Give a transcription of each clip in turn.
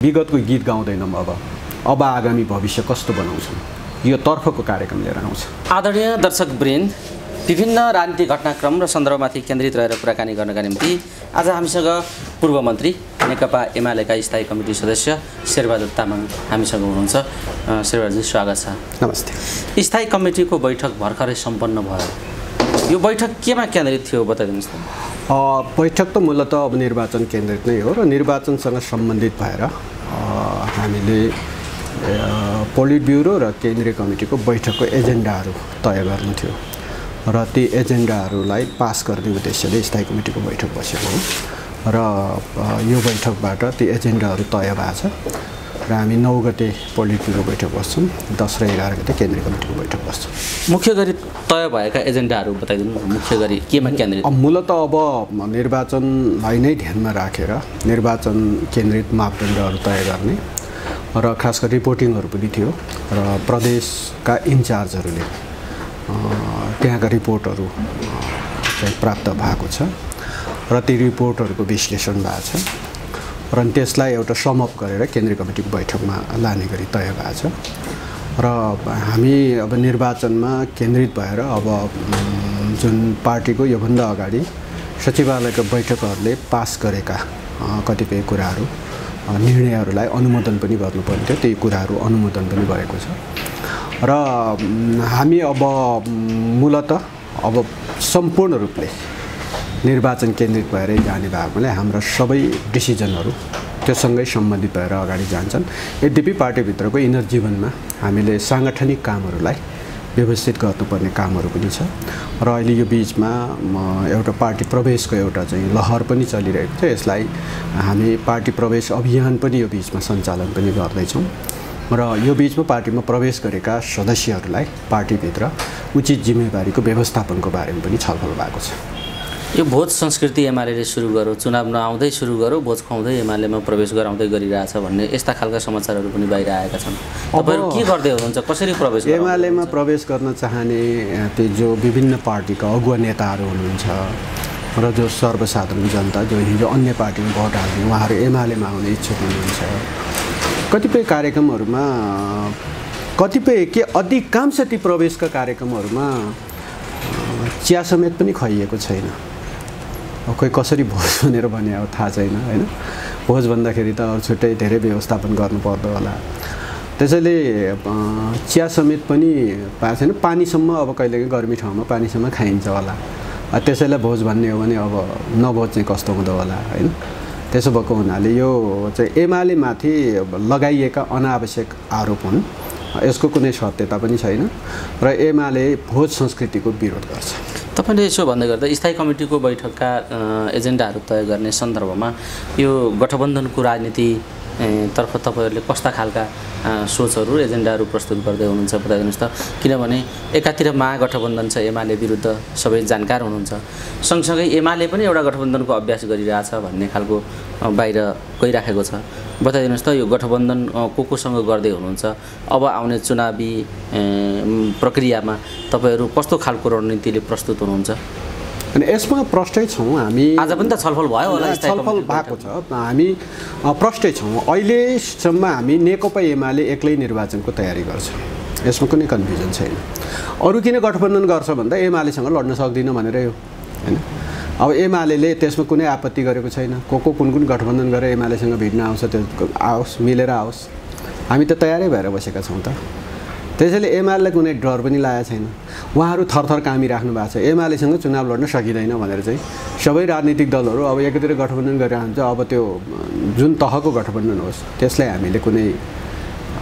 विगतको गीत गाउँदैनौँ। अब आगामी भविष्य कस्तो बनाउँछौँ यो तर्फको कार्यक्रम लिएर आउँछ। आदरणीय दर्शकवृन्द, विभिन्न राजनीतिक घटनाक्रम र सन्दर्भमाथि केन्द्रित रहेर कुराकानी गर्नका निम्ति आज हामीसँग पूर्व मन्त्री नेकपा एमालेका स्थायी कमिटी सदस्य शेरबहादुर तामाङ हामीसँग हुनुहुन्छ। शेरबहादुरजी स्वागत छ। नमस्ते। स्थायी कमिटीको बैठक भर्खरै सम्पन्न भयो। यो बैठक केमा केन्द्रित थियो बताइदिनुहोस् त। बैठक त मूलतः अब निर्वाचन केन्द्रित नै हो र निर्वाचनसँग सम्बन्धित भएर हामीले पोलिट ब्युरो र केन्द्रीय कमिटीको बैठकको एजेन्डाहरू तय गर्नु थियो र ती एजेन्डाहरूलाई पास गर्ने उद्देश्यले स्थायी कमिटीको बैठक बसेको हो र यो बैठकबाट ती एजेन्डाहरू तय भएको छ र हामी 9 गते पोलिट ब्युरो बैठक बस्छौँ, 10 र 11 गते केन्द्रीय कमिटीको बैठक बस्छौँ। मुख्य गरी तय भएका एजेन्डाहरू बताइदिनु। मुख्य गरी केमा केन्द्रित? मूलतः अब निर्वाचनलाई नै ध्यानमा राखेर निर्वाचन केन्द्रित मापदण्डहरू तय गर्ने र खास गरी रिपोर्टिङहरू पनि थियो र प्रदेशका इन्चार्जहरूले त्यहाँका रिपोर्टहरू चाहिँ प्राप्त भएको छ र ती रिपोर्टहरूको विश्लेषण भएको छ र त्यसलाई एउटा समअप गरेर केन्द्रीय कमिटीको बैठकमा लाने गरी तय भएको छ र हामी अब निर्वाचनमा केन्द्रित भएर अब जुन पार्टीको योभन्दा अगाडि सचिवालयको बैठकहरूले पास गरेका कतिपय कुराहरू निर्णयहरूलाई अनुमोदन पनि गर्नुपर्ने थियो, त्यही कुराहरू अनुमोदन पनि भएको छ र हामी अब मूलतः अब सम्पूर्ण रूपले निर्वाचन केन्द्रित भएरै जाने भएकोले हाम्रा सबै डिसिजनहरू त्योसँगै सम्बन्धित भएर अगाडि जान्छन्। यद्यपि पार्टीभित्रको इनर जीवनमा हामीले साङ्गठनिक कामहरूलाई व्यवस्थित गर्नुपर्ने कामहरू पनि छ र अहिले यो बिचमा एउटा पार्टी प्रवेशको एउटा चाहिँ लहर पनि चलिरहेको छ। यसलाई हामी पार्टी प्रवेश अभियान पनि यो बिचमा सञ्चालन पनि गर्दैछौँ र यो बिचमा पार्टीमा प्रवेश गरेका सदस्यहरूलाई पार्टीभित्र उचित जिम्मेवारीको व्यवस्थापनको बारेमा पनि छलफल भएको छ। यो भोज संस्कृति एमाले सुरु गर्यो, चुनाव नआउँदै सुरु गर्यो, भोज खुवाउँदै एमालेमा प्रवेश गराउँदै गरिरहेछ भन्ने यस्ता खालका समाचारहरू पनि बाहिर आएका छन्। तपाईहरु के गर्दै हुनुहुन्छ? कसरी प्रवेश गर्नुहुन्छ? एमालेमा प्रवेश गर्न चाहने ती जो विभिन्न पार्टीका अगुवा नेताहरू हुनुहुन्छ र जो सर्वसाधारण जनता जो हिजो अन्य पार्टीमा भोट हाल्ने उहाँहरू एमालेमा आउने इच्छुक हुनुहुन्छ। कतिपय कार्यक्रमहरूमा कतिपय के अधिकांश ती प्रवेशका कार्यक्रमहरूमा चिया समेत पनि खुवाइएको छैन। कोही कसरी भोज भनेर भने अब थाहा छैन हैन। भोज भन्दाखेरि त अरू छुट्टै धेरै व्यवस्थापन गर्नुपर्दो होला। त्यसैले चिया समेत पनि पाएको छैन। पानीसम्म अब कहिलेकाहीँ गर्मी ठाउँमा पानीसम्म खाइन्छ होला। त्यसैलाई भोज भन्ने हो भने अब नभोज चाहिँ कस्तो हुँदो होला हैन। त्यसो भएको हुनाले यो चाहिँ एमाले माथि लगाइएका अनावश्यक आरोप हुन्। यसको कुनै सत्यता पनि छैन र एमाले भोज संस्कृतिको विरोध गर्छ। तपाईले यसो भन्दै गर्दा स्थायी कमिटीको बैठकका एजेन्डाहरू तय गर्ने सन्दर्भमा यो गठबन्धनको राजनीति तर्फ तपाईहरुले कस्ता खालका सोचहरू एजेन्डाहरू प्रस्तुत गर्दै हुनुहुन्छ बताइदिनुस् त। किनभने एकातिर महागठबन्धन छ, एमाले विरुद्ध सबै जानकार हुनुहुन्छ, सँगसँगै एमाले पनि एउटा गठबन्धनको अभ्यास गरिरहेछ भन्ने खालको बाहिर गइराखेको छ। बताइदिनुस् त यो गठबन्धन कोसँग गर्दै हुनुहुन्छ? अब आउने चुनावी प्रक्रियामा तपाईहरु कस्तो खालको रणनीतिले प्रस्तुत हुनुहुन्छ? अनि यसमा प्रष्टै छौँ हामी। आज पनि त छलफल भयो होला, छलफल भएको छ। हामी प्रष्टै छौँ। अहिलेसम्म हामी नेकपा एमाले एक्लै निर्वाचनको तयारी गर्छ, यसमा कुनै कन्फ्युजन छैन। अरू किन गठबन्धन गर्छ भन्दा एमालेसँग लड्न सक्दिन भनेरै हो हैन। अब एमाले त्यसमा कुनै आपत्ति गरेको छैन। को कुन कुन गठबन्धन गरेर एमालेसँग भिड्न आउँछ त्यो आओस्, मिलेर आओस्। हामी त तयारै भएर बसेका छौँ त। त्यसैले एमालेलाई कुनै डर पनि लागेको छैन। उहाँहरू थरथर कामी राख्नु भएको छ एमालेसँग चुनाव लड्न सकिँदैन भनेर। चाहिँ सबै राजनीतिक दलहरू अब एकैतिर गठबन्धन गरेर हुन्छ। अब त्यो जुन तहको गठबन्धन होस् त्यसलाई हामीले कुनै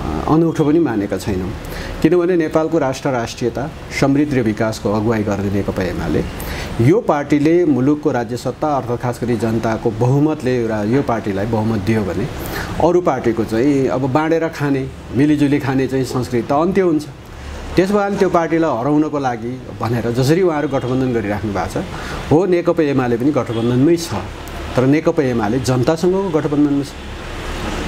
अनौठो पनि मानेका छैनौँ। किनभने नेपालको राष्ट्रियता, समृद्धि र विकासको अगुवाई गर्ने नेकपा एमाले यो पार्टीले मुलुकको राज्य सत्ता अर्थात् खास गरी जनताको बहुमतले यो पार्टीलाई बहुमत दियो भने अरू पार्टीको चाहिँ अब बाँडेर खाने, मिलिजुली खाने चाहिँ संस्कृति त अन्त्य हुन्छ। त्यसो भए त्यो पार्टीलाई हराउनको लागि भनेर जसरी उहाँहरू गठबन्धन गरिराख्नु भएको छ हो, नेकपा एमाले पनि गठबन्धनमै छ। तर नेकपा एमाले जनतासँगको गठबन्धनमा छ।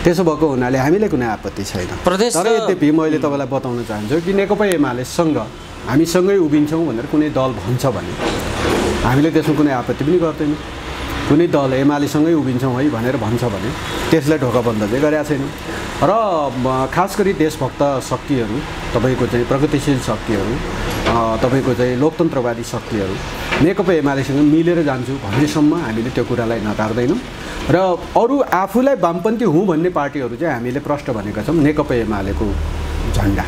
त्यसो भएको हुनाले हामीले कुनै आपत्ति छैन। तर यद्यपि मैले तपाईलाई बताउन चाहन्छु कि नेकपा एमालेसँग हामीसँगै उभिन्छौँ भनेर कुनै दल भन्छ भने हामीले त्यसमा कुनै आपत्ति पनि गर्दैनौँ। कुनै दल एमालेसँगै उभिन्छौँ है भनेर भन्छ भने त्यसलाई ढोकाबन्द चाहिँ गरेका छैनौँ। र खास गरी देशभक्त शक्तिहरू, तपाईँको चाहिँ प्रगतिशील शक्तिहरू, तपाईँको चाहिँ लोकतन्त्रवादी शक्तिहरू नेकपा एमालेसँग मिलेर जान्छु भन्नेसम्म हामीले त्यो कुरालाई नकार्दैनौँ। र अरू आफूलाई वामपन्थी हुँ भन्ने पार्टीहरू चाहिँ हामीले प्रष्ट भनेका छौँ नेकपा एमालेको झन्डा,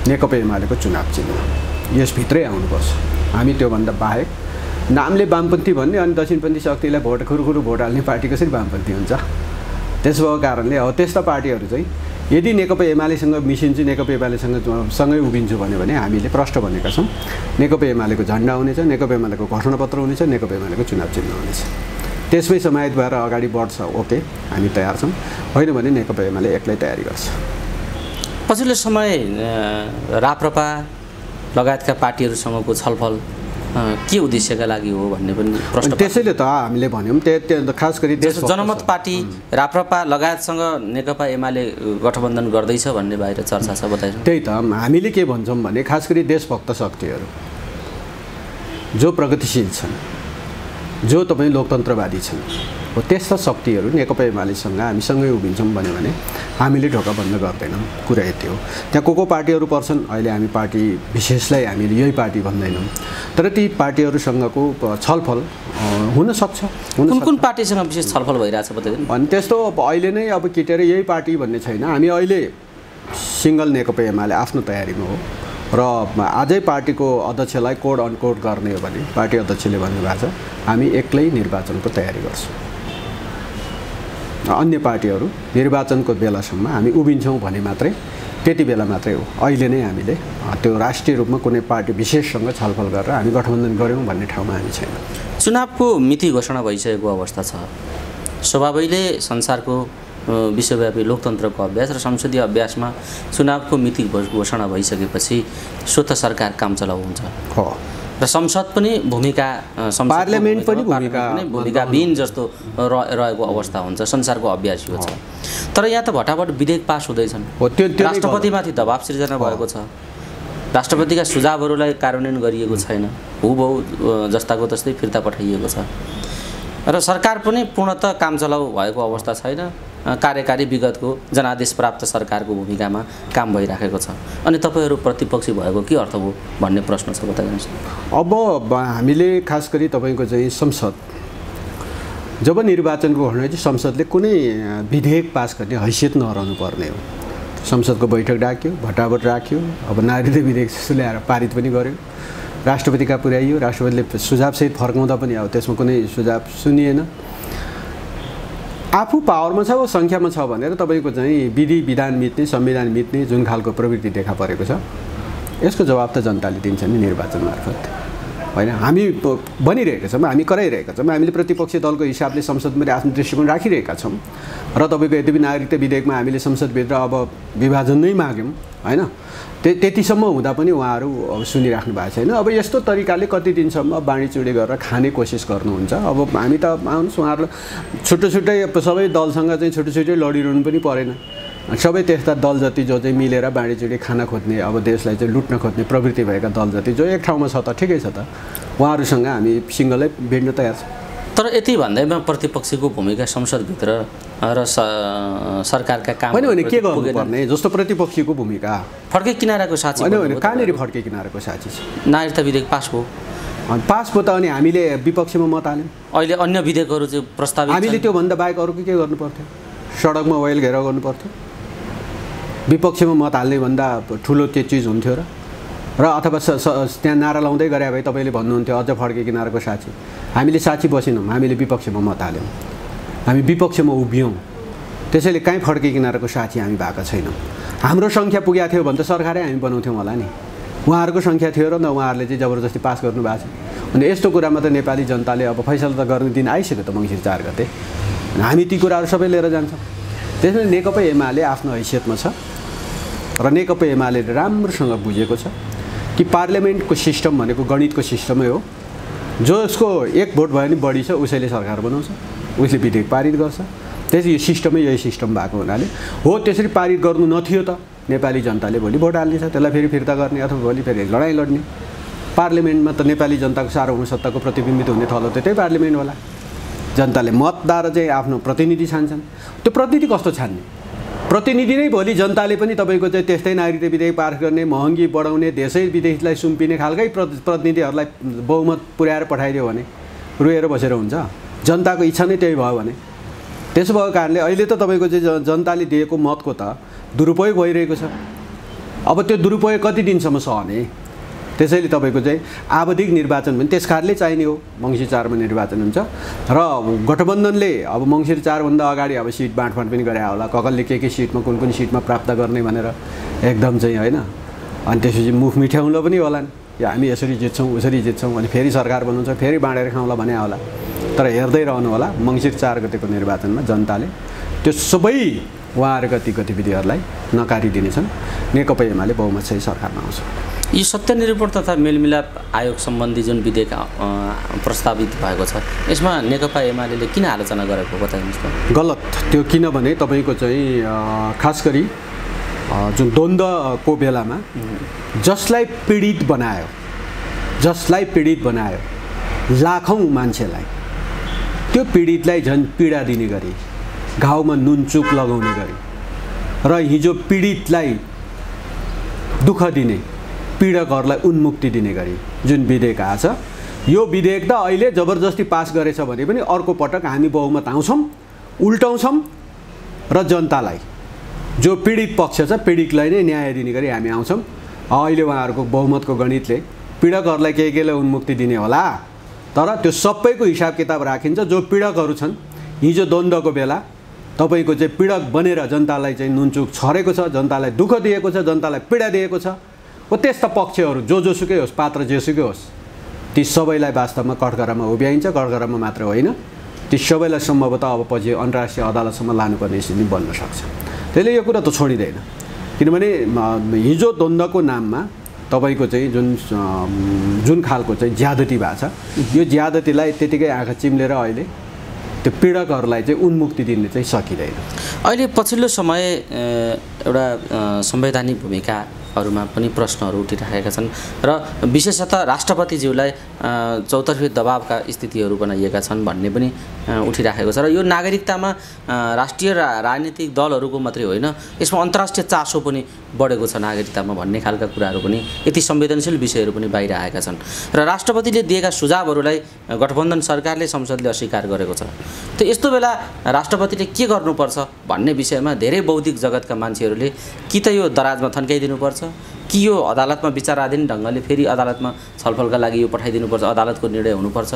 नेकपा एमालेको चुनाव चिन्ह यसभित्रै आउनुपर्छ। हामी त्योभन्दा बाहेक नामले वामपन्थी भन्ने अनि दक्षिणपन्थी शक्तिलाई खुरुखुरु भोट हाल्ने पार्टी कसरी वामपन्थी हुन्छ? त्यसो भएको कारणले अब त्यस्ता पार्टीहरू चाहिँ यदि नेकपा एमालेसँग मिसिन्छु, नेकपा एमालेसँगै उभिन्छु भने हामीले प्रष्ट भनेका छौँ नेकपा एमालेको झन्डा हुनेछ, नेकपा एमालेको घोषणापत्र हुनेछ, नेकपा एमालेको चुनाव चिन्ह हुनेछ। त्यसमै समाहित भएर अगाडि बढ्छ, ओके, हामी तयार छौँ। होइन भने नेकपा एमाले एक्लै तयारी गर्छ। पछिल्लो समय राप्रपा लगायतका पार्टीहरूसँगको छलफल के उद्देश्यका लागि हो भन्ने पनि प्रश्न। त्यसैले त हामीले भन्यौँ खास गरी जनमत पार्टी राप्रपा लगायतसँग नेकपा एमाले गठबन्धन गर्दैछ भन्ने बाहिर चर्चा छ, बताइदिनु। त्यही त हामीले के भन्छौँ भने खास गरी देशभक्त शक्तिहरू जो प्रगतिशील छन्, जो तपाईँ लोकतन्त्रवादी छन्, हो त्यस्ता शक्तिहरू नेकपा एमालेसँग हामीसँगै उभिन्छौँ भन्यो भने हामीले ढोका बन्द गर्दैनौँ। कुरा यति हो। त्यहाँ को पार्टीहरू पर्छन्, अहिले हामी पार्टी विशेषलाई हामीले यही पार्टी भन्दैनौँ, तर ती पार्टीहरूसँगको छलफल हुनसक्छ। कुन पार्टीसँग विशेष छलफल भइरहेछ बताइदिनु। अनि त्यस्तो अहिले नै अब केटेर यही पार्टी भन्ने छैन। हामी अहिले सिङ्गल नेकपा एमाले आफ्नो तयारीमा हो र आजै पार्टीको अध्यक्षलाई कोड अनकोड गर्ने हो भने पार्टी अध्यक्षले भन्नुभएको छ हामी एक्लै निर्वाचनको तयारी गर्छौँ। अन्य पार्टीहरू निर्वाचनको बेलासम्म हामी उभिन्छौँ भने मात्रै, त्यति बेला मात्रै हो। अहिले नै हामीले त्यो राष्ट्रिय रूपमा कुनै पार्टी विशेषसँग छलफल गरेर हामी गठबन्धन गऱ्यौँ भन्ने ठाउँमा हामी छैन। चुनावको मिति घोषणा भइसकेको अवस्था छ। स्वभावैले संसारको विश्वव्यापी लोकतन्त्रको अभ्यास र संसदीय अभ्यासमा चुनावको मिति घोषणा भइसकेपछि स्वत सरकार काम चलाउ हुन्छ र संसद पनि भूमिका, पार्लियामेन्ट पनि भूमिकाविहीन जस्तो रहेको अवस्था हुन्छ। संसारको अभ्यास यो छ। तर यहाँ त भटाभट विधेयक पास हुँदैछन्, राष्ट्रपतिमाथि दबाब सिर्जना भएको छ, राष्ट्रपतिका सुझावहरूलाई कार्यान्वयन गरिएको छैन, हुबहु जस्ताको तस्तै फिर्ता पठाइएको छ र सरकार पनि पूर्णतः काम चलाउ भएको अवस्था छैन। कार्यकारी विगतको जनादेश प्राप्त सरकारको भूमिकामा काम भइराखेको छ। अनि तपाईँहरू प्रतिपक्षी भएको के अर्थ हो भन्ने प्रश्न छ, बताइदिनुहोस्। अब हामीले खास गरी तपाईँको चाहिँ संसद जब निर्वाचनको घोषणा चाहिँ संसदले कुनै विधेयक पास गर्ने हैसियत नरहनु पर्ने हो। संसदको बैठक डाक्यो, भटाभट राख्यो, अब नागरिकता विधेयक ल्याएर पारित पनि गर्यो, राष्ट्रपति कहाँ पुर्याइयो, राष्ट्रपतिले सुझावसहित फर्काउँदा पनि अब त्यसमा कुनै सुझाव सुनिएन। आफू पावरमा छ वा सङ्ख्यामा छ भनेर तपाईँको चाहिँ विधि विधान मिच्ने, संविधान मिच्ने जुन खालको प्रवृत्ति देखा परेको छ, यसको जवाब त जनताले दिन्छ नि निर्वाचन मार्फत, होइन? हामी बनिरहेका छौँ, हामी कराइरहेका छौँ, हामीले प्रतिपक्षी दलको हिसाबले संसदमा आफ्नो दृष्टिकोण राखिरहेका छौँ र तपाईँको यद्यपि नागरिकता विधेयकमा हामीले संसदभित्र अब विभाजन नै माग्यौँ, होइन? त्यतिसम्म हुँदा पनि उहाँहरू सुनिराख्नु भएको छैन। अब यस्तो तरिकाले कति दिनसम्म बाँडीचुँडी गरेर खाने कोसिस गर्नुहुन्छ। अब हामी त आउनुहोस्, उहाँहरूलाई छुट्टै सबै दलसँग चाहिँ छुट्टै लडिरहनु पनि परेन। सबै त्यस्ता दल जति जो चाहिँ मिलेर बाँडीचुँडी खान खोज्ने, अब देशलाई चाहिँ लुट्न खोज्ने प्रवृत्ति भएका दल जति जो एक ठाउँमा छ त ठिकै छ त, उहाँहरूसँग हामी सिङ्गलै भेट्न तयार छौँ। तर यति भन्दैमा प्रतिपक्षीको भूमिका संसदभित्र र सरकारका काम होइन भने के गर्नुपर्ने जस्तो प्रतिपक्षीको भूमिका फड्के किनाराको साथी होइन भने कहाँनिर फड्के किनाराको साथी छ? नागरिकता विधेयक पास भयो, पास भयो त अनि हामीले विपक्षमा मत हाल्यौँ। अहिले अन्य विधेयकहरू चाहिँ प्रस्तावित, हामीले त्योभन्दा बाहेक अरू के गर्नु पर्थ्यो? सडकमा ओइल घेराउ गर्नु पर्थ्यो? विपक्षमा मत हाल्ने भन्दा ठुलो त्यो चिज हुन्थ्यो र अथवा त्यहाँ नारा लाउँदै गरे भए तपाईँले भन्नुहुन्थ्यो अझ फड्के किनाराको साथी। हामीले साथी बसेनौँ, हामीले विपक्षमा मत हाल्यौँ, हामी विपक्षमा उभियौँ। त्यसैले कहीँ फड्के किनाराको साथी हामी भएका छैनौँ। हाम्रो सङ्ख्या पुगेको थियो भने त सरकारै हामी बनाउँथ्यौँ होला नि। उहाँहरूको सङ्ख्या थियो र न उहाँहरूले चाहिँ जबरजस्ती पास गर्नुभएको छ। अनि यस्तो कुरामा त नेपाली जनताले अब फैसला त गर्ने दिन आइसक्यो त, मङ्सिर 4 गते। हामी ती कुराहरू सबै लिएर जान्छौँ। त्यसैले नेकपा एमाले आफ्नो हैसियतमा छ र नेकपा एमाले राम्रोसँग बुझेको छ कि पार्लियामेन्टको सिस्टम भनेको गणितको सिस्टमै हो। जसको एक भोट भयो भने बढी छ उसैले सरकार बनाउँछ, उसले विधेयक पारित गर्छ। त्यसै यो सिस्टमै यही सिस्टम भएको हुनाले हो त्यसरी पारित गर्नु नथियो त नेपाली जनताले भोलि भोट हाल्नेछ, त्यसलाई फेरि फिर्ता गर्ने अथवा भोलि फेरि लडाइँ लड्ने। पार्लियामेन्टमा त नेपाली जनताको सार्वभौम सत्ताको प्रतिबिम्बित हुने थलो त त्यही पार्लियामेन्ट होला। जनताले मतद्वारा चाहिँ आफ्नो प्रतिनिधि छान्छन्। त्यो प्रतिनिधि कस्तो छान्ने? प्रतिनिधि नै भोलि जनताले पनि तपाईँको चाहिँ त्यस्तै नागरिकता विधेयक पास गर्ने, महँगी बढाउने, देशै विदेशलाई सुम्पिने खालकै प्रतिनिधिहरूलाई बहुमत पुर्याएर पठाइदियो भने रोएर बसेर हुन्छ? जनताको इच्छा नै त्यही भयो भने त्यसो भएको कारणले अहिले त तपाईँको चाहिँ जनताले दिएको मतको त दुरुपयोग भइरहेको छ। अब त्यो दुरुपयोग कति दिनसम्म सहने? त्यसैले तपाईँको चाहिँ आवधिक निर्वाचन पनि त्यस कारणले चाहिने हो। मङ्सिर 4 मा निर्वाचन हुन्छ र गठबन्धनले अब मङ्सिर 4 भन्दा अगाडि अब सिट बाँडफाँड पनि गरे होला, कसले के सिटमा कुन सिटमा प्राप्त गर्ने भनेर एकदम चाहिँ होइन। अनि त्यसपछि मुख मिठ्याउँला पनि होलान्, या हामी यसरी जित्छौँ उसरी जित्छौँ अनि फेरि सरकार बनाउँछ फेरि बाँडेर खाउँला भने होला। तर हेर्दै रहनु होला मङ्सिर 4 गतेको निर्वाचनमा जनताले त्यो सबै उहाँहरूका ती गतिविधिहरूलाई नकारिदिनेछन्। नेकपा एमाले बहुमतसहित सरकारमा आउँछ। यो सत्यनिरूपण तथा मेलमिलाप आयोग सम्बन्धी जुन विधेयक प्रस्तावित भएको छ यसमा नेकपा एमाले किन आलोचना गरेको बताइदिनुहोस् त? गलत त्यो किनभने तपाईँको चाहिँ खास गरी जुन द्वन्द्वको बेलामा जसलाई पीडित बनायो लाखौँ मान्छेलाई, त्यो पीडितलाई झन् पीडा दिने गरी, घाउमा नुनचुक लगाउने गरी र हिजो पीडितलाई दुःख दिने, पीडकहरूलाई उन्मुक्ति दिने गरी जुन विधेयक आछ, यो विधेयक त अहिले जबरजस्ती पास गरेछ भने पनि अर्को पटक हामी बहुमत आउँछौँ, उल्टाउँछौँ र जनतालाई जो पीडित पक्ष छ पीडितलाई नै न्याय दिने गरी हामी आउँछौँ। अहिले उहाँहरूको बहुमतको गणितले पीडकहरूलाई केलाई उन्मुक्ति दिने होला, तर त्यो सबैको हिसाब किताब राखिन्छ। जो पीडकहरू छन् हिजो द्वन्द्वको बेला तपाईँको चाहिँ पीडक बनेर जनतालाई चाहिँ नुनचुक छरेको छ, जनतालाई दुःख दिएको छ, जनतालाई पीडा दिएको छ, हो त्यस्ता पक्षहरू जोसुकै होस्, पात्र जेसुकै होस्, ती सबैलाई वास्तवमा कठघरामा उभ्याइन्छ। कठघरामा मात्र होइन, ती सबैलाई सम्भवतः अब पछि अन्तर्राष्ट्रिय अदालतसम्म लानुपर्ने स्थिति बन्न सक्छ। त्यसले यो कुरा त छोडिँदैन, किनभने हिजो द्वन्द्वको नाममा तपाईँको चाहिँ जुन खालको चाहिँ ज्यादती भएको छ, यो ज्यादतीलाई त्यतिकै आँखा चिम्लेर अहिले त्यो पीडकहरूलाई चाहिँ उन्मुक्ति दिने चाहिँ सकिँदैन। अहिले पछिल्लो समय एउटा संवैधानिक भूमिकाहरूमा पनि प्रश्नहरू उठिराखेका छन् र विशेषतः राष्ट्रपतिज्यूलाई चौतर्फी दबावका स्थितिहरू बनाइएका छन् भन्ने पनि उठिराखेको छ। र यो नागरिकतामा राष्ट्रिय राजनीतिक दलहरूको मात्रै होइन, यसमा अन्तर्राष्ट्रिय चासो पनि बढेको छ नागरिकतामा भन्ने खालका कुराहरू पनि, यति संवेदनशील विषयहरू पनि बाहिर आएका छन् र राष्ट्रपतिले दिएका सुझावहरूलाई गठबन्धन सरकारले संसदले अस्वीकार गरेको छ। त यस्तो बेला राष्ट्रपतिले के गर्नुपर्छ भन्ने विषयमा धेरै बौद्धिक जगतका मान्छेहरूले कि त यो दराजमा थन्काइदिनुपर्छ, कि यो अदालतमा विचाराधीन ढङ्गले फेरि अदालतमा छलफलका लागि यो पठाइदिनुपर्छ, अदालतको निर्णय हुनुपर्छ,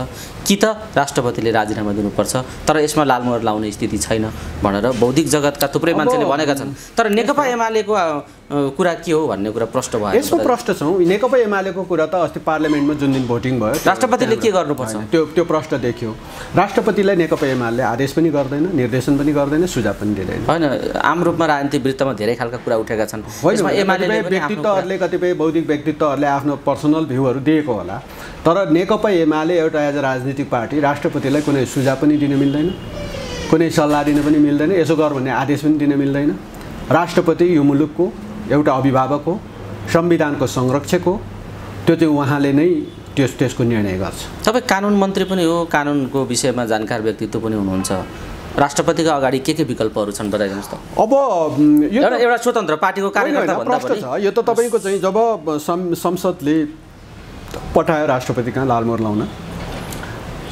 कि त राष्ट्रपतिले राजीनामा दिनुपर्छ। तर यसमा लालमोहर लाउने स्थिति छैन भनेर बौद्धिक जगतका थुप्रै मान्छेले भनेका छन्। तर नेकपा एमालेको कुरा के हो भन्ने कुरा प्रश्न भयो। यसको प्रश्न छौँ, नेकपा एमालेको कुरा त अस्ति पार्लियामेन्टमा जुन दिन भोटिङ भयो राष्ट्रपतिले के गर्नुपर्छ त्यो प्रश्न देखियो। राष्ट्रपतिलाई नेकपा एमाले आदेश पनि गर्दैन, निर्देशन पनि गर्दैन, सुझाव पनि दिँदैन। होइन, आम रूपमा राजनीतिक वृत्तमा धेरै खालका कुरा उठेका छन्। व्यक्तित्वहरूले कतिपय बौद्धिक व्यक्तित्वहरूले आफ्नो पर्सनल भ्यूहरू दिएको होला, तर नेकपा एमाले एउटा एज अ राजनीतिक पार्टी राष्ट्रपतिलाई कुनै सुझाव पनि दिन मिल्दैन, कुनै सल्लाह दिन पनि मिल्दैन, यसो गर भन्ने आदेश पनि दिन मिल्दैन। राष्ट्रपति यो मुलुकको एउटा अभिभावक हो, संविधानको संरक्षक हो, त्यो चाहिँ उहाँले नै त्यसको निर्णय गर्छ। तपाईँ कानुन मन्त्री पनि हो, कानुनको विषयमा जानकार व्यक्तित्व पनि हुनुहुन्छ, राष्ट्रपतिका अगाडि के विकल्पहरू छन् बताइदिनुहोस् त? अब यो एउटा स्वतन्त्र पार्टीको कार्यकर्ता भन्दा पनि यो त तपाईँको चाहिँ जब संसदले पठायो राष्ट्रपति कहाँ लालमोहर लाउन,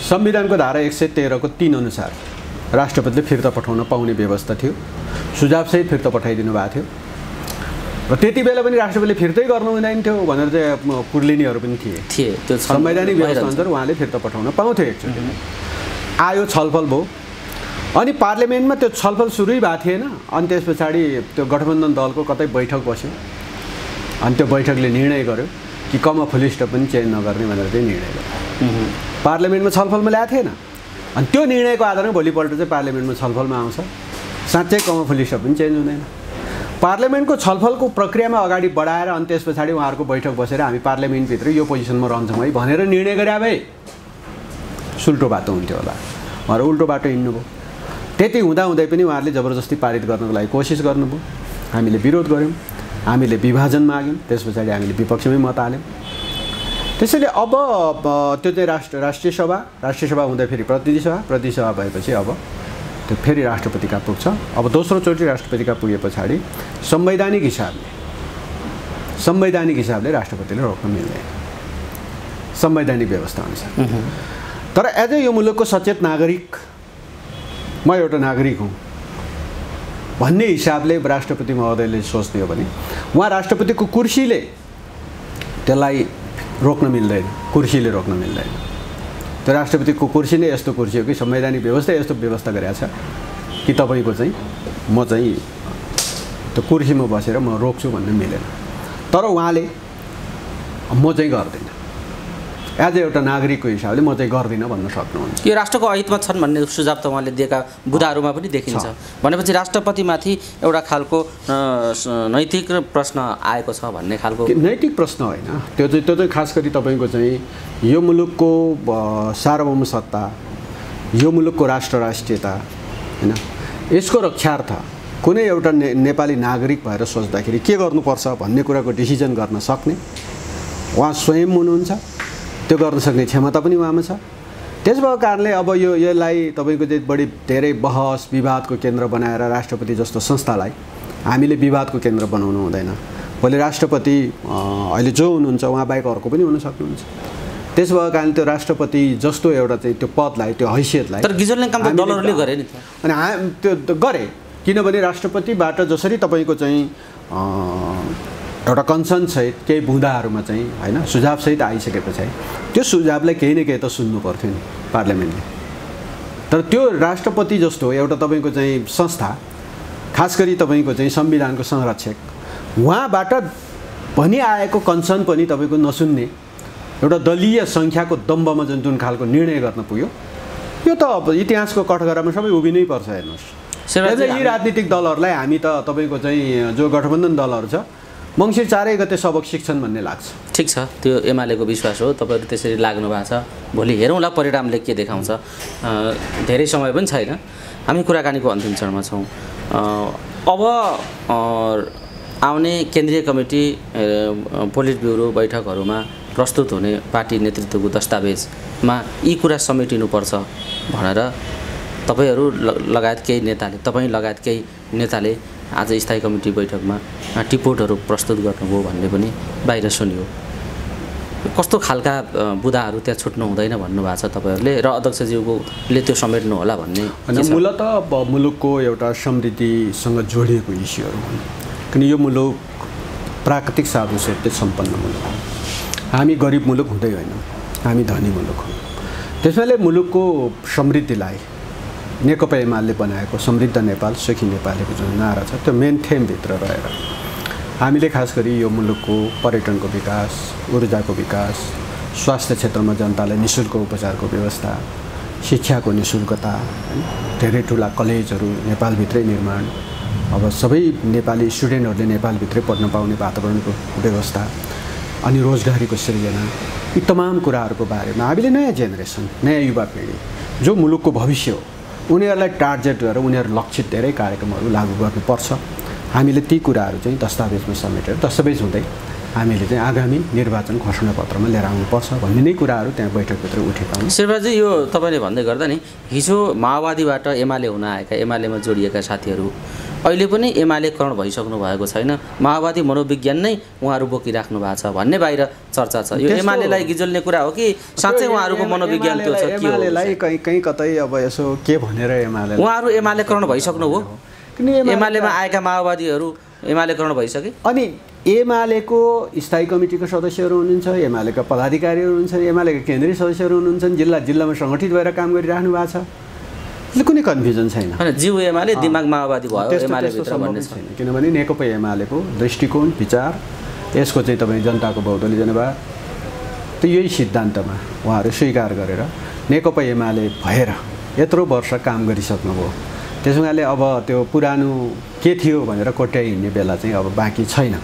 संविधानको धारा 113 को 3 अनुसार राष्ट्रपतिले फिर्ता पठाउन पाउने व्यवस्था थियो, सुझावसहित फिर्ता पठाइदिनु भएको थियो। र त्यति बेला पनि राष्ट्रपतिले फिर्तै गर्नु हुँदैन थियो भनेर चाहिँ कुर्लिनीहरू पनि थिए। त्यो संवैधानिक व्यवस्था अनुसार उहाँले फिर्ता पठाउन पाउँथ्यो। एकचोटि आयो, छलफल भयो, अनि पार्लियामेन्टमा त्यो छलफल सुरुै भएको थिएन। अनि त्यस पछाडि त्यो गठबन्धन दलको कतै बैठक बस्यो, अनि त्यो बैठकले निर्णय गर्यो कि कमा फुल स्टप पनि चेन्ज नगर्ने भनेर चाहिँ निर्णय गर्यो। पार्लियामेन्टमा छलफलमा ल्याएको थिएन, अनि त्यो निर्णयको आधारमा भोलिपल्ट चाहिँ पार्लियामेन्टमा छलफलमा आउँछ। साँच्चै कमा फुल स्टप पनि चेन्ज हुँदैन। पार्लियामेन्टको छलफलको प्रक्रियामा अगाडि बढाएर अनि त्यस पछाडि उहाँहरूको बैठक बसेर हामी पार्लियामेन्टभित्र यो पोजिसनमा रहन्छौँ है भनेर निर्णय गरे भए सुल्टो बाटो हुन्थ्यो होला, उहाँहरू उल्टो बाटो हिँड्नुभयो। त्यति हुँदाहुँदै पनि उहाँहरूले जबरजस्ती पारित गर्नको लागि कोसिस गर्नुभयो, हामीले विरोध गऱ्यौँ, हामीले विभाजन माग्यौँ, त्यस पछाडि हामीले विपक्षमै मत हाल्यौँ। त्यसैले अब त्यो चाहिँ राष्ट्रिय सभा हुँदै फेरि प्रतिनिधि सभा भएपछि अब त्यो फेरि राष्ट्रपति कहाँ पुग्छ। अब दोस्रो चोटि राष्ट्रपति कहाँ पुगे पछाडि संवैधानिक हिसाबले राष्ट्रपतिले रोक्न मिल्दैन, संवैधानिक व्यवस्था अनुसार। तर एज ए यो मुलुकको सचेत नागरिक, म एउटा नागरिक हुँ भन्ने हिसाबले राष्ट्रपति महोदयले सोच्दियो भने उहाँ राष्ट्रपतिको कुर्सीले त्यसलाई रोक्न मिल्दैन, त्यो राष्ट्रपतिको कुर्सी नै यस्तो कुर्सी हो कि संवैधानिक व्यवस्था यस्तो व्यवस्था गरेको छ कि तपाईँको चाहिँ म चाहिँ त्यो कुर्सीमा बसेर म रोक्छु भन्ने मिलेन। तर उहाँले म चाहिँ गर्दिनँ, एज एउटा नागरिकको हिसाबले म चाहिँ गर्दिनँ भन्न सक्नुहुन्छ। यो राष्ट्रको अहितमा छन् भन्ने सुझाव त उहाँले दिएका बुदाहरूमा पनि देखिन्छ। भनेपछि राष्ट्रपतिमाथि एउटा खालको नैतिक प्रश्न आएको छ भन्ने खालको। नैतिक प्रश्न होइन, त्यो चाहिँ खास गरी तपाईँको चाहिँ यो मुलुकको सार्वभौम सत्ता, यो मुलुकको राष्ट्रियता होइन, यसको रक्षार्थ कुनै एउटा नेपाली नागरिक भएर सोच्दाखेरि के गर्नुपर्छ भन्ने कुराको डिसिजन गर्न सक्ने उहाँ स्वयं हुनुहुन्छ, त्यो गर्न सक्ने क्षमता पनि उहाँमा छ। त्यस भएको कारणले अब यसलाई तपाईँको चाहिँ बढी धेरै बहस विवादको केन्द्र बनाएर राष्ट्रपति जस्तो संस्थालाई हामीले विवादको केन्द्र बनाउनु हुँदैन। भोलि राष्ट्रपति अहिले जो हुनुहुन्छ उहाँ बाहेक अर्को पनि हुन सक्नुहुन्छ। त्यस भएको कारणले त्यो राष्ट्रपति जस्तो एउटा चाहिँ त्यो पदलाई, त्यो हैसियतलाई तर गिजोलले काम त दलहरुले गरे नि त। अनि त्यो गरे, किनभने राष्ट्रपतिबाट जसरी तपाईँको चाहिँ एउटा कन्सर्न सहित केही बुँदाहरूमा चाहिँ होइन सुझावसहित आइसकेपछि त्यो सुझावलाई केही न केही त सुन्नु पर्थ्यो नि पार्लियामेन्टले। तर त्यो राष्ट्रपति जस्तो एउटा तपाईँको चाहिँ संस्था, खास गरी तपाईँको चाहिँ संविधानको संरक्षक, उहाँबाट भनी आएको कन्सर्न पनि तपाईँको नसुन्ने एउटा दलीय सङ्ख्याको दम्बमा जुन खालको निर्णय गर्न पुग्यो, यो त अब इतिहासको कठघरामा सबै उभिनै पर्छ। हेर्नुहोस्, यी राजनीतिक दलहरूलाई हामी त तपाईँको चाहिँ जो गठबन्धन दलहरू छ मङ्सिर 4 गते सबक सिक्छन् भन्ने लाग्छ। ठिक छ, त्यो एमालेको विश्वास हो, तपाईँहरू त्यसरी लाग्नु भएको छ। भोलि हेरौँला परिणामले के देखाउँछ। धेरै समय पनि छैन, हामी कुराकानीको अन्तिम चरणमा छौँ। अब आउने केन्द्रीय कमिटी पोलिट ब्युरो बैठकहरूमा प्रस्तुत हुने पार्टी नेतृत्वको दस्तावेजमा यी कुरा समेटिनुपर्छ भनेर तपाईँहरू लगायत केही नेताले, तपाईँ लगायत केही नेताले आज स्थायी कमिटी बैठकमा टिपोटहरू प्रस्तुत गर्नुभयो भन्ने पनि बाहिर सुनियो। कस्तो खालका बुदाहरू त्यहाँ छुट्नु हुँदैन भन्नुभएको छ तपाईँहरूले, र अध्यक्षज्यूले त्यो समेट्नु होला भन्ने। मूलत मुलुकको एउटा समृद्धिसँग जोडिएको इस्युहरू हुन्, किन यो मुलुक प्राकृतिक साधनले सम्पन्न मुलुक हो। हामी गरिब मुलुक हुँदै होइनौँ, हामी धनी मुलुक हौँ। त्यसैले मुलुकको समृद्धिलाई नेकपा एमाले बनाएको समृद्ध नेपाल सुखी नेपालको जुन नारा छ त्यो मेन थेमभित्र रहेर हामीले खास गरी यो मुलुकको पर्यटनको विकास, ऊर्जाको विकास, स्वास्थ्य क्षेत्रमा जनतालाई निःशुल्क उपचारको व्यवस्था, शिक्षाको निःशुल्कता, धेरै ठुला कलेजहरू नेपालभित्रै निर्माण, अब सबै नेपाली स्टुडेन्टहरूले नेपालभित्रै पढ्न पाउने वातावरणको व्यवस्था, अनि रोजगारीको सृजना, यी तमाम कुराहरूको बारेमा हामीले नयाँ जेनेरेसन, नयाँ युवा पिँढी जो मुलुकको भविष्य हो उनीहरूलाई टार्गेट गरेर उनीहरू लक्षित धेरै कार्यक्रमहरू लागू गर्नुपर्छ। हामीले ती कुराहरू चाहिँ दस्तावेजमा समेटेर दस्तावेज हुँदै हामीले चाहिँ आगामी निर्वाचन घोषणापत्रमा लिएर आउनुपर्छ भन्ने नै कुराहरू त्यहाँ बैठकभित्र उठेका हुन्। शेरबाजी, यो तपाईँले भन्दै गर्दा नि हिजो माओवादीबाट एमाले हुन आएका, एमालेमा जोडिएका साथीहरू अहिले पनि एमालेकरण भइसक्नु भएको छैन, माओवादी मनोविज्ञान नै उहाँहरू बोकिराख्नु भएको छ भन्ने बाहिर चर्चा छ। यो एमालेलाई गिजोल्ने कुरा हो कि साँच्चै उहाँहरूको मनोविज्ञान त्यो छ? एमालेलाई कहीँ कतै अब यसो के भनेर एमाले उहाँहरू एमालेकरण भइसक्नु हो? किन एमालेमा आएका माओवादीहरू एमालेकरण भइसके? अनि एमालेको स्थायी कमिटीको सदस्यहरू हुनुहुन्छ, एमालेका पदाधिकारीहरू हुनुहुन्छ, एमालेका केन्द्रीय सदस्यहरू हुनुहुन्छ, जिल्लामा सङ्गठित भएर काम गरिराख्नु भएको छ। कुनै कन्फ्युजन छैन। जीव एमाले दिमाग माओवादी भयो एमालेभित्र भन्ने छैन, किनभने नेकपा एमालेको दृष्टिकोण विचार यसको चाहिँ तपाईँ जनताको बहुदलीय जनवाद त्यो यही सिद्धान्तमा उहाँहरू स्वीकार गरेर नेकपा एमाले भएर यत्रो वर्ष काम गरिसक्नुभयो। त्यसो हुनाले अब त्यो पुरानो के थियो भनेर कोट्याइ हिँड्ने बेला चाहिँ अब बाँकी छैन।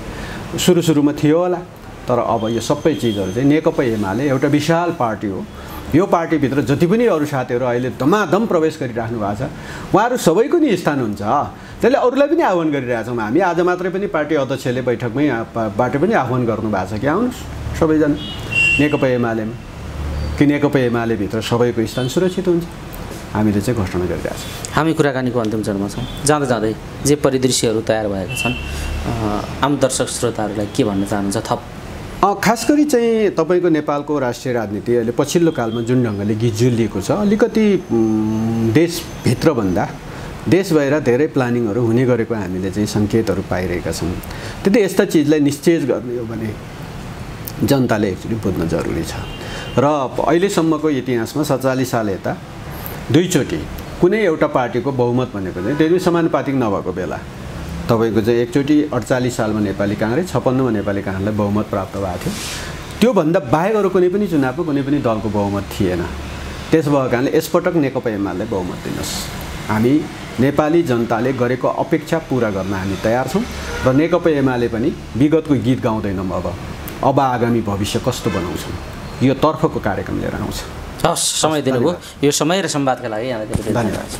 सुरुमा थियो होला, तर अब यो सबै चिजहरू चाहिँ नेकपा एमाले एउटा विशाल पार्टी हो। यो पार्टीभित्र जति पनि अरू साथीहरू अहिले धमाधम प्रवेश गरिराख्नु भएको छ उहाँहरू सबैको नि स्थान हुन्छ। त्यसले अरूलाई पनि आह्वान गरिरहेछौँ हामी। आज मात्रै पनि पार्टी अध्यक्षले बैठकमै बाट पनि आह्वान गर्नुभएको छ कि आउनुहोस् सबैजना नेकपा एमालेमा कि नेकपा एमालेभित्र सबैको स्थान सुरक्षित हुन्छ हामीले चाहिँ घोषणा गरिरहेका छौँ। हामी कुराकानीको अन्तिम चरणमा छौँ। जाँदा जाँदै जे परिदृश्यहरू तयार भएका छन् आम दर्शक श्रोताहरूलाई के भन्न चाहनुहुन्छ थप? खास गरी चाहिँ तपाईँको नेपालको राष्ट्रिय राजनीति अहिले पछिल्लो कालमा जुन ढङ्गले गिजुलिएको छ अलिकति देशभित्रभन्दा देश बाहिर धेरै प्लानिङहरू हुने गरेको हामीले चाहिँ सङ्केतहरू पाइरहेका छौँ। त्यति यस्ता चिजलाई निश्चय गर्ने हो भने जनताले एक्चुअली बुझ्न जरुरी छ। र अहिलेसम्मको इतिहासमा 47 साल यता दुईचोटि कुनै एउटा पार्टीको बहुमत भनेको चाहिँ त्यति समानुपातिक नभएको बेला तपाईँको चाहिँ एकचोटि 48 सालमा नेपाली काङ्ग्रेस 56 मा नेपाली काङ्ग्रेसलाई बहुमत प्राप्त भएको थियो। त्योभन्दा बाहेक अरू कुनै पनि चुनावको कुनै पनि दलको बहुमत थिएन। त्यस भएको कारणले यसपटक नेकपा एमालेलाई बहुमत दिनुहोस्। हामी नेपाली जनताले गरेको अपेक्षा पुरा गर्न हामी तयार छौँ र नेकपा एमाले पनि विगतको गीत गाउँदैनौँ। अब आगामी भविष्य कस्तो बनाउँछौँ यो तर्फको कार्यक्रम लिएर आउँछ। हस्, समय दिनुभयो। यो समय र संवादका लागि यहाँलाई धेरै धेरै धन्यवाद।